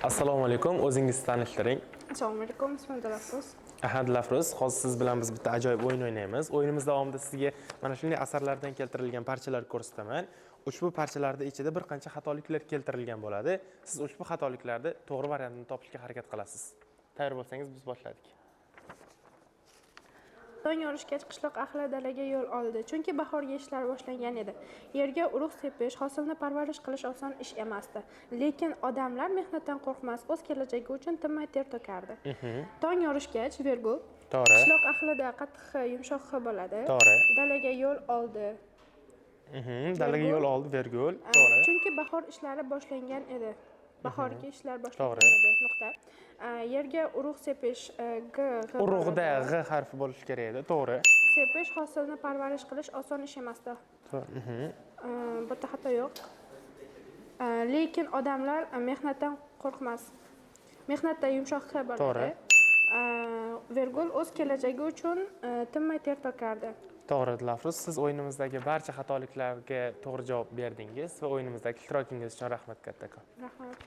Assalomu alaykum, o'zingizni tanishtiring. Assalomu alaykum, ismim Dilafruz. Dilafruz, hozir siz bilan biz bitta ajoyib o'yin o'ynaymiz. O'yinimiz davomida sizga mana shunday asarlardan keltirilgan parchalar ko'rsataman. Ushbu parchalarda ichida bir qancha xatoliklar keltirilgan bo'ladi. Siz ushbu xatoliklarni to'g'ri variantini topishga harakat qilasiz. Tayyor bo'lsangiz biz boshladik. Tong yorishgach qishloq ahli dalaga yo'l oldi, chunki bahorgi ishlar boshlangan edi. Yerga urug' sepish, hosilni parvarish qilish oson ish emasdi. Lekin odamlar mehnatdan qo'rqmas, o'z kelajagi uchun tinmay ter to'kardi. Tong yorishgach virgul. To'g'ri. Qishloq ahlida qattiq x, yumshoq x bo'ladi. To'g'ri. Dalaga yo'l oldi. Dalaga yo'l oldi, virgul. To'g'ri. Chunki bahor ishlari boshlangan edi. Bahorgi ishlar boshlangan edi. Nuqta. Yerga urug' sepish g. Urug'da g harfi bo'lishi kerak edi. To'g'ri. Sepish, hosilni parvarish qilish oson ish emasdi. Bu yerda xato yo'q. Lekin odamlar mehnatdan qo'rqmas. Mehnatda yumshoq x bo'ladi. To'g'ri. Virgul o'z kelajagi uchun tinmay ter to'kardi. To'g'ri, Dilafruz, siz o'yinimizdagi barcha xatoliklarga to'g'ri javob berdingiz va o'yinimizdagi ishtirokingiz uchun rahmat kattakon. Rahmat.